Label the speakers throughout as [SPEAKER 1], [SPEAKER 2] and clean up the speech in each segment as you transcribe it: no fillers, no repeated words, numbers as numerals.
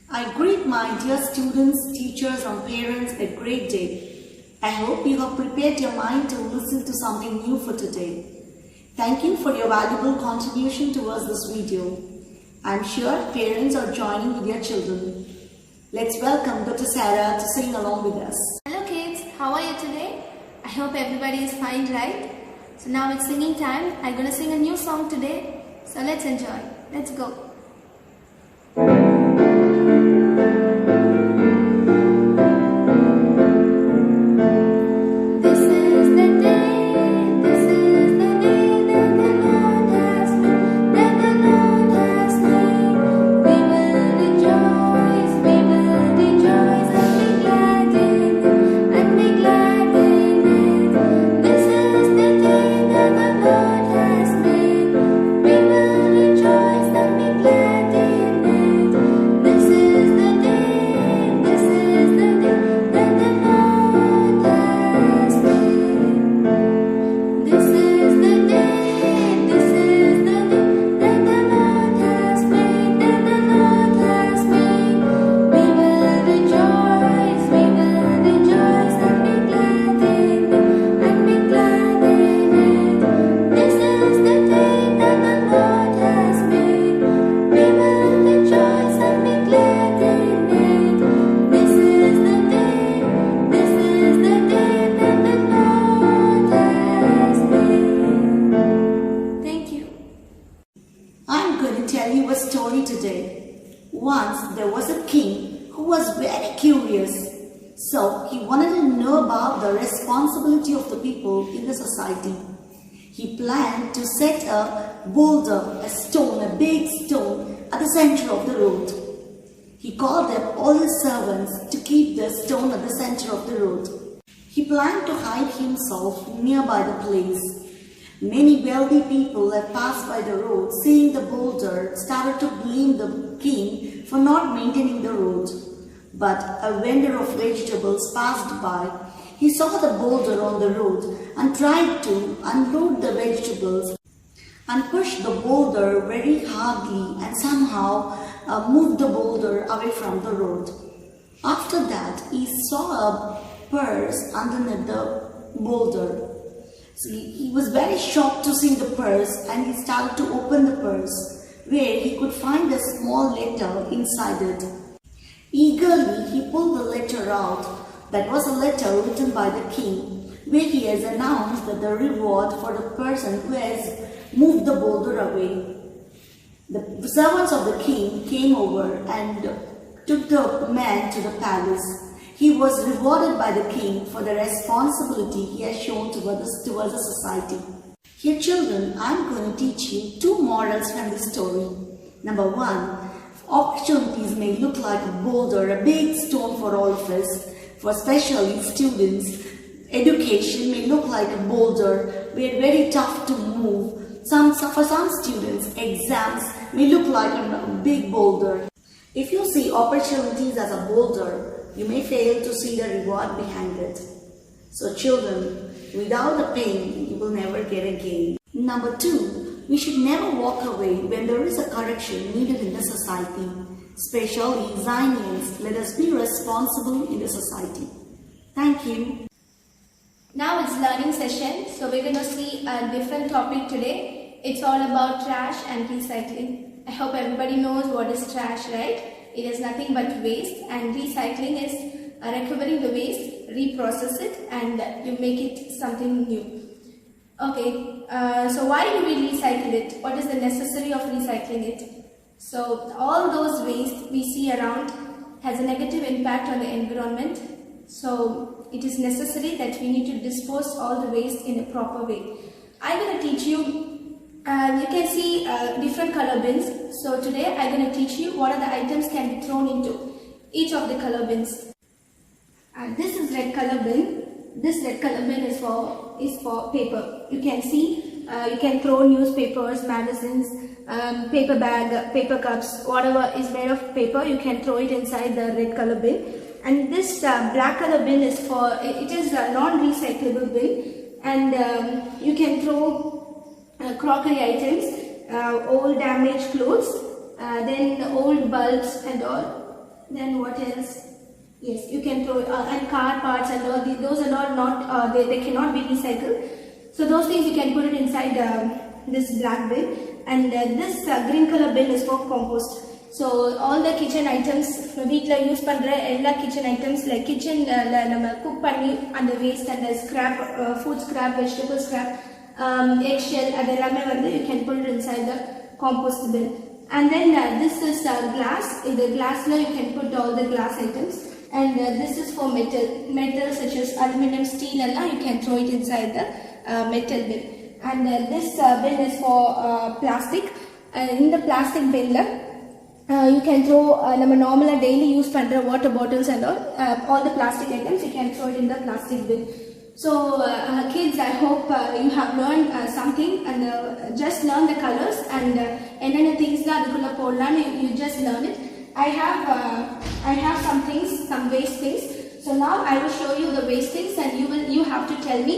[SPEAKER 1] I greet my dear students, teachers and parents a great day. I hope you have prepared your mind to listen to something new for today. Thank you for your valuable contribution towards this video. I am sure parents are joining with their children. Let's welcome Dr. Sarah to sing along with us.
[SPEAKER 2] Hello kids, how are you today? I hope everybody is fine, right? So now it's singing time. I'm going to sing a new song today. So let's enjoy. Let's go.
[SPEAKER 1] Today. Once there was a king who was very curious. So he wanted to know about the responsibility of the people in the society. He planned to set a boulder, a stone, a big stone at the center of the road. He called them all his servants to keep the stone at the center of the road. He planned to hide himself nearby the place. Many wealthy people that passed by the road, seeing the boulder, started to blame the king for not maintaining the road. But a vendor of vegetables passed by. He saw the boulder on the road and tried to unload the vegetables and pushed the boulder very hardly and somehow moved the boulder away from the road. After that, he saw a purse underneath the boulder. So he was very shocked to see the purse, and he started to open the purse, where he could find a small letter inside it. Eagerly, he pulled the letter out. That was a letter written by the king, where he has announced that the reward for the person who has moved the boulder away. The servants of the king came over and took the man to the palace. He was rewarded by the king for the responsibility he has shown towards the society. Here children, I am going to teach you two morals from this story. Number one, opportunities may look like a boulder, a big stone for all of us. For especially students, education may look like a boulder, where very tough to move. For some students, exams may look like a big boulder. If you see opportunities as a boulder, you may fail to see the reward behind it. So children, without the pain, you will never get a gain. Number two, we should never walk away when there is a correction needed in the society. Especially Zionians, let us be responsible in the society. Thank you.
[SPEAKER 2] Now it's learning session. So we're going to see a different topic today. It's all about trash and recycling. I hope everybody knows what is trash, right? It is nothing but waste, and recycling is recovering the waste, reprocess it, and you make it something new. Okay, so why do we recycle it? What is the necessity of recycling it? So all those waste we see around has a negative impact on the environment. So it is necessary that we need to dispose all the waste in a proper way. I'm going to teach you. You can see different color bins. So today I'm going to teach you what are the items can be thrown into each of the color bins. This is red color bin. This red color bin is for paper. You can see you can throw newspapers, magazines, paper bag, paper cups, whatever is made of paper. You can throw it inside the red color bin. And this black color bin is it is a non-recyclable bin, and you can throw crockery items, old damaged clothes, then old bulbs and all. Then what else? Yes, you can throw and car parts and all those are not they cannot be recycled. So those things you can put it inside this black bin, and this green color bin is for compost. So all the kitchen items, வீட்ல use பண்ற எல்லா kitchen items like kitchen நம்ம cook பண்ணி அந்த waste and the scrap, food scrap, vegetable scrap, eggshell அதெல்லாமே வந்து you can put it inside the compost bin. And then this is glass. In the glass now you can put all the glass items. And this is for metal such as aluminum, steel, and now you can throw it inside the metal bin. And this bin is for plastic. In the plastic bin you can throw normal daily use pandra water bottles and all the plastic items you can throw it in the plastic bin. So kids, I hope you have learned something, and just learn the colors and enna things la adukulla podlan, you just learn it. I have some things, some waste things. So now I will show you the waste things, and you have to tell me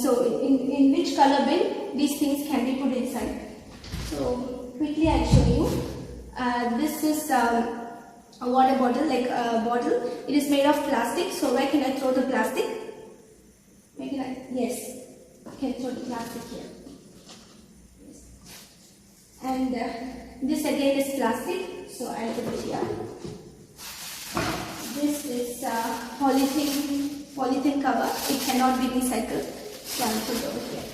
[SPEAKER 2] so in which color bin these things can be put inside. So quickly I'll show you. This is a water bottle, like a bottle. It is made of plastic. So where can I throw the plastic? Where can I? Yes, I can throw the plastic here. Yes. And this again is plastic. So I'll put it here. This is polythene cover. It cannot be recycled. So I'll put it over here.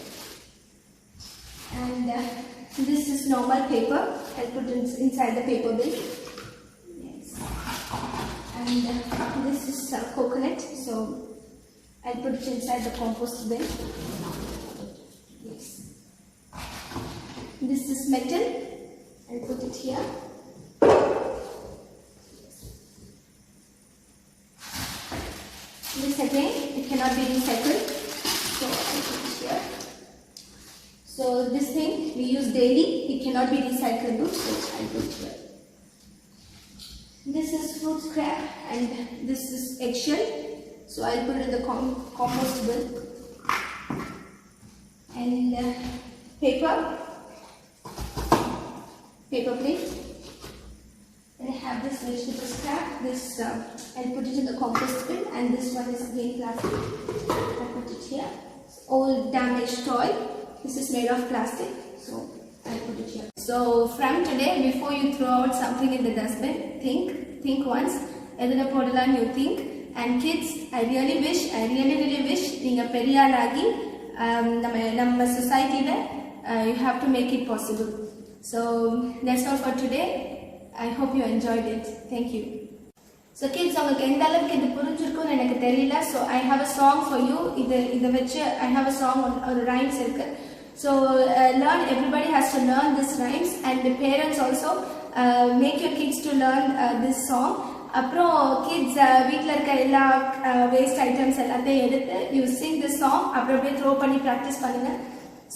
[SPEAKER 2] And this is normal paper. I'll put it inside the paper bin. Yes. And this is coconut. So I'll put it inside the compost bin. Yes. This is metal. I'll put it here. This again, it cannot be recycled. So I'll put it here. So this thing we use daily, it cannot be recyclable, so I'll put it here. This is fruit scrap, and this is eggshell, so I'll put it in the compost bin. And paper plate. And I have this vegetable scrap. This I'll put it in the compost bin, and this one is again plastic. I'll put it here. Old damaged toy. This is made of plastic, so I'll put it here. So from today, before you throw out something in the dustbin, think once. Edana podalan you think. And kids, I really wish neenga periyalagi nama society la you have to make it possible. So that's all for today. I hope you enjoyed it. Thank you. So kids, உங்களுக்கு எந்த அளவுக்கு இது புரிஞ்சிருக்கும்னு எனக்கு தெரியல. So I have a song for you. இத வெச்சு I have a song or rhymes இருக்கு. So learn, everybody has to learn these rhymes, and the parents also make your kids to learn this song. அப்புறம் kids வீட்ல இருக்க எல்லா waste items எல்லாத்தையும் எடுத்து you sing this song, அப்புறம் அப்படியே throw பண்ணி practice பண்ணுங்க.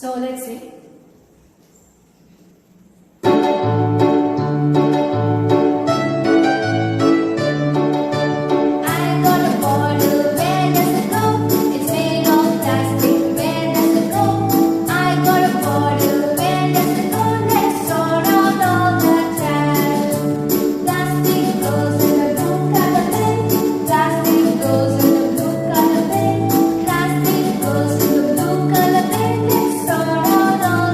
[SPEAKER 2] So let's sing.
[SPEAKER 3] Plastic goes in the blue color bin. Let's sort out all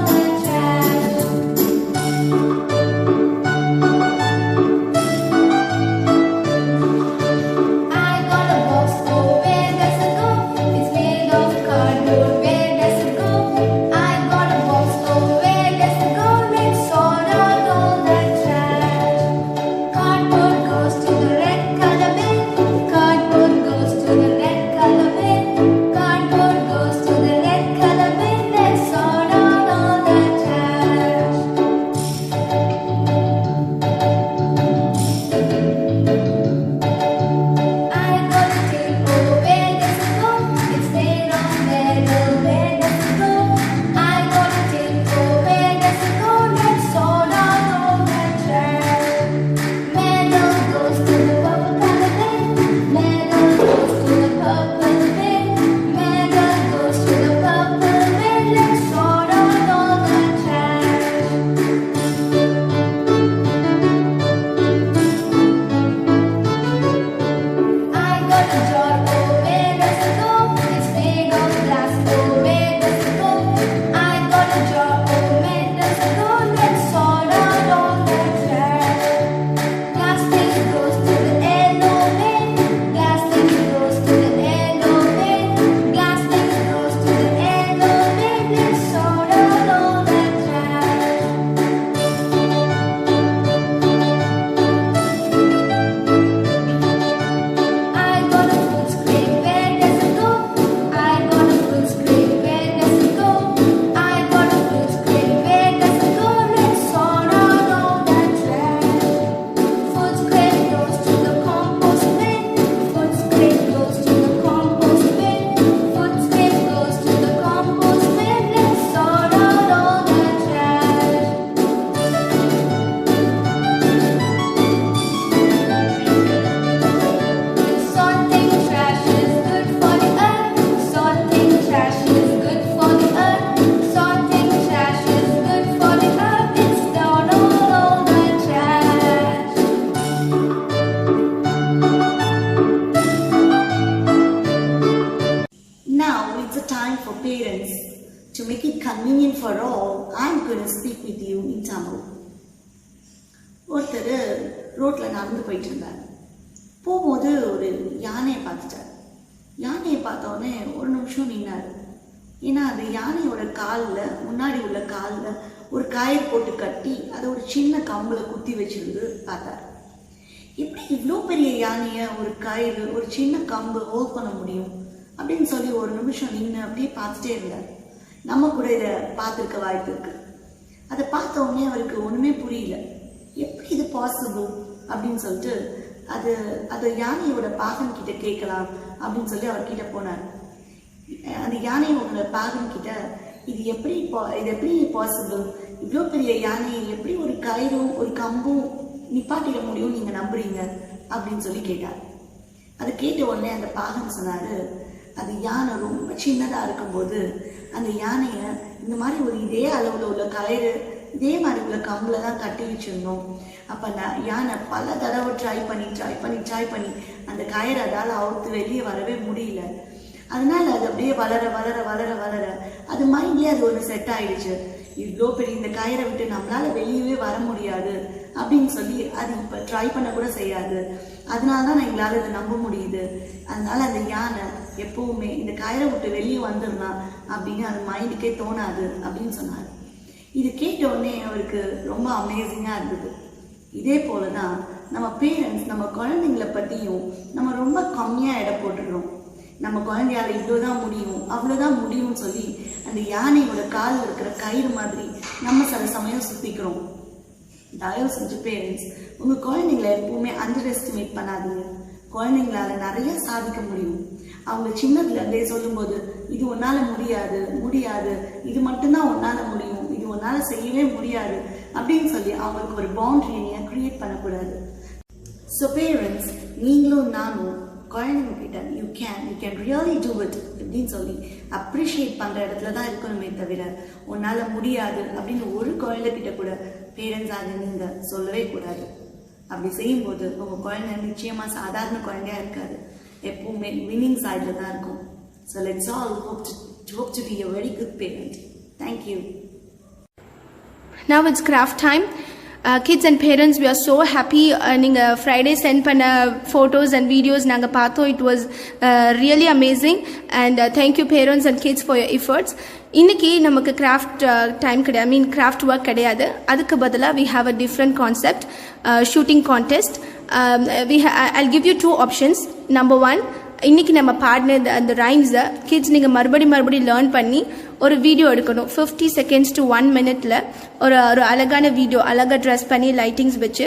[SPEAKER 1] make it convenient for all, I'm going to speak with you in Tamil. ஒருத்தர் ரோட்டில் நடந்து போயிட்டு இருந்தார். போகும்போது ஒரு யானையை பார்த்துட்டார். யானையை பார்த்தோடனே ஒரு நிமிஷம் நின்னார். ஏன்னா அந்த யானையோட காலில், முன்னாடி உள்ள காலில் ஒரு கயிறு போட்டு கட்டி அதை ஒரு சின்ன கம்பில் குத்தி வச்சிருந்து பார்த்தார். எப்படி இவ்வளோ பெரிய யானையை ஒரு கயிறு, ஒரு சின்ன கம்பு ஹோல்ட் பண்ண முடியும் அப்படின்னு சொல்லி ஒரு நிமிஷம் நின்று அப்படியே பார்த்துட்டே இருந்தார். நம்ம கூட இதை பார்த்துருக்க வாய்ப்பு இருக்கு. அதை பார்த்த உடனே அவருக்கு ஒன்றுமே புரியல, எப்படி இது பாசிபிள் அப்படின்னு சொல்லிட்டு அது யானையோட பாகன் கிட்ட கேட்கலாம் அப்படின்னு சொல்லி அவர்கிட்ட போனார். அந்த யானையோட பாகன் கிட்ட இது எப்படி பாசிபிள், இவ்வளோ பெரிய யானையை எப்படி ஒரு கயிறும் ஒரு கம்பும் நிப்பாட்டிட முடியும் நீங்க நம்புறீங்க அப்படின்னு சொல்லி கேட்டார். அதை கேட்ட உடனே அந்த பாகன் சொன்னாரு, அது யானை ரொம்ப சின்னதா இருக்கும்போது அந்த யானையை இந்த மாதிரி ஒரு இதே அளவுல உள்ள கயிறு, இதே மாதிரி உள்ள கம்புல தான் கட்டி வச்சிருந்தோம். அப்ப யானை பல தடவை ட்ரை பண்ணி அந்த கயிறு அதால அவுத்து வெளியே வரவே முடியல. அதனால அது அப்படியே வளர அது மைண்ட்லயே அது ஒரு செட் ஆயிடுச்சு. இவ்வளோ பெரிய இந்த கயிறை விட்டு நம்மளால வெளியவே வர முடியாது அப்படின்னு சொல்லி அது இப்போ ட்ரை பண்ண கூட செய்யாது. அதனால தான் எங்களால் அதை நம்ப முடியுது. அதனால அந்த யானை எப்பவுமே இந்த கயிறை விட்டு வெளியே வந்துடலாம் அப்படின்னு அது மைண்டுக்கே தோணாது அப்படின்னு சொன்னார். இது கேட்ட உடனே அவருக்கு ரொம்ப அமேசிங்காக இருந்தது. இதே போல தான் நம்ம பேரண்ட்ஸ் நம்ம குழந்தைங்களை பற்றியும் நம்ம ரொம்ப கம்மியாக எடை போட்டுடுறோம். நம்ம குழந்தையால இவ்வளோதான் முடியும், அவ்வளோதான் முடியும்னு சொல்லி அந்த யானையோட காலில் இருக்கிற கயிறு மாதிரி நம்ம சில சமயம் சுத்திக்கிறோம். தயவு செஞ்சு பேரண்ட்ஸ் உங்கள் குழந்தைங்களை எப்பவுமே அண்டர் எஸ்டிமேட் பண்ணாதீங்க. குழந்தைங்களால நிறைய சாதிக்க முடியும். அவங்க சின்னதுலேருந்தே சொல்லும்போது இது உன்னால முடியாது, இது மட்டும்தான் உன்னால முடியும், இது உன்னால செய்யவே முடியாது அப்படின்னு சொல்லி அவங்களுக்கு ஒரு பவுண்டரியை கிரியேட் பண்ணக்கூடாது. ஸோ பேரண்ட்ஸ், நீங்களும் நானும் குழந்தைங்க கிட்ட you can really do it அப்படின்னு சொல்லி அப்ரிஷியேட் பண்ணுற இடத்துல தான் இருக்கணுமே தவிர உன்னால் முடியாது அப்படின்னு ஒரு குழந்தைகிட்ட கூட பேரண்ட்ஸ் ஆக நீங்கள் சொல்லவே கூடாது. அப்படி செய்யும்போது உங்கள் குழந்தை நிச்சயமாக சாதாரண குழந்தையா இருக்காது, எப்பவுமே வின்னிங் சைடில் தான் இருக்கும். So let's all hope to be a very good parent. Thank you.
[SPEAKER 2] Now it's craft time. Kids and parents, we are so happy. நீங்கள் Friday send பண்ண photos and videos நாங்கள் பார்த்தோம். It was really amazing and thank you parents and kids for your efforts. இன்னைக்கு நமக்கு craft time கிடையாது, craft work கிடையாது. அதுக்கு பதிலாக we have a different concept, shooting contest. I'll give you two options. Number one, இன்னைக்கு நம்ம பாடின அந்த ரைம்ஸை கிட்ஸ் நீங்கள் மறுபடியும் லேர்ன் பண்ணி ஒரு வீடியோ எடுக்கணும். 50 seconds to 1 minute ஒரு அழகான வீடியோ, அழகாக ட்ரெஸ் பண்ணி லைட்டிங்ஸ் வச்சு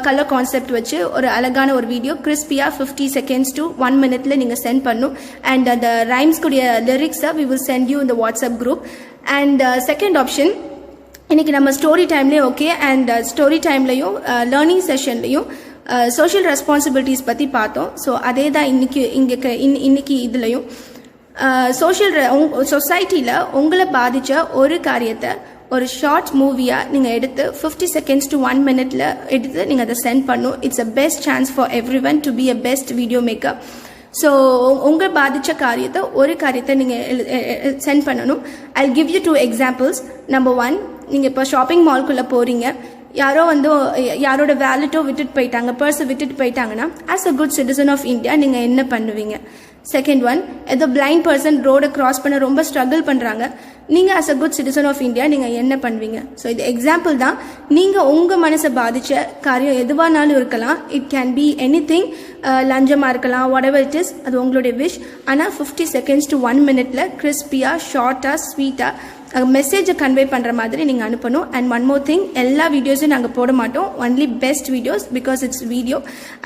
[SPEAKER 2] கலர் கான்செப்ட் வச்சு ஒரு அழகான ஒரு வீடியோ கிறிஸ்பியாக 50 seconds to 1 minute நீங்கள் சென்ட் பண்ணணும். அண்ட் அந்த ரைம்ஸ்குடைய லிரிக்ஸை we will send you in the WhatsApp group. And second option, இன்னைக்கு நம்ம ஸ்டோரி டைம்லேயும் ஓகே அண்ட் ஸ்டோரி டைம்லையும் லேர்னிங் செஷன்லையும் சோஷியல் ரெஸ்பான்சிபிலிட்டிஸ் பற்றி பார்த்தோம். ஸோ அதே தான் இன்னைக்கு இதுலையும் சொசைட்டியில் உங்களை பாதித்த ஒரு காரியத்தை ஒரு ஷார்ட் மூவியாக நீங்கள் எடுத்து 50 seconds to 1 minute எடுத்து நீங்கள் அதை சென்ட் பண்ணணும். It's a best chance for every one to be a best video maker. So உங்கள் பாதித்த ஒரு காரியத்தை நீங்கள் சென்ட் பண்ணணும். I give you 2 examples. Number 1, நீங்கள் இப்போ ஷாப்பிங் மால்குள்ளே போகிறீங்க, யாரோட வேலட்டோ விட்டுட்டு போயிட்டாங்க, பர்ஸை விட்டுட்டு போயிட்டாங்கன்னா as a good citizen of India நீங்கள் என்ன பண்ணுவீங்க? செகண்ட் ஒன், ஏதோ பிளைண்ட் பர்சன் ரோடை கிராஸ் பண்ண ரொம்ப ஸ்ட்ரகிள் பண்ணுறாங்க, நீங்கள் as a good citizen of India நீங்கள் என்ன பண்ணுவீங்க? ஸோ இது எக்ஸாம்பிள் தான். நீங்கள் உங்கள் மனசை பாதித்த காரியம் எதுவானாலும் இருக்கலாம். இட் கேன் பி எனிதிங், லஞ்சமாக இருக்கலாம், வாட் எவர் இட் இஸ், அது உங்களுடைய விஷ். ஆனால் 50 seconds to 1 minute கிறிஸ்பியாக, ஷார்ட்டாக, ஸ்வீட்டாக மெசேஜை கன்வே பண்ணுற மாதிரி நீங்கள் அனுப்பணும். அண்ட் ஒன் மோர் திங், எல்லா வீடியோஸும் நாங்கள் போட மாட்டோம், only best videos, because it's video.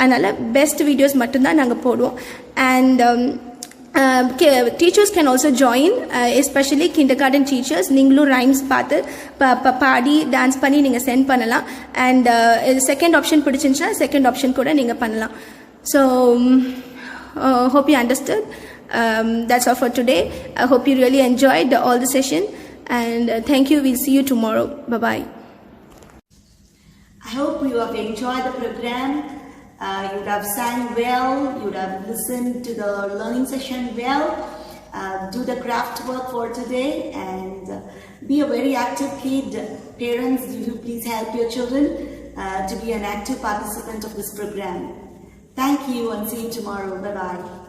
[SPEAKER 2] அதனால் பெஸ்ட் வீடியோஸ் மட்டும்தான் நாங்கள் போடுவோம். And teachers can also join, especially kindergarten teachers. நீங்களும் ரைம்ஸ் பார்த்து பாடி டான்ஸ் பண்ணி நீங்கள் சென்ட் பண்ணலாம். அண்ட் செகண்ட் ஆப்ஷன் பிடிச்சிருந்துச்சுன்னா செகண்ட் ஆப்ஷன் கூட நீங்கள் பண்ணலாம். So hope you understood. That's all for today. I hope you really enjoyed all the session. And thank you. We'll see you tomorrow. Bye-bye.
[SPEAKER 1] I hope you have enjoyed the program. You would have sang well. You would have listened to the learning session well. Do the craft work for today. And Be a very active kid. Parents, do please help your children to be an active participant of this program. Thank you and see you tomorrow. Bye-bye.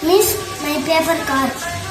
[SPEAKER 3] Miss, my paper car.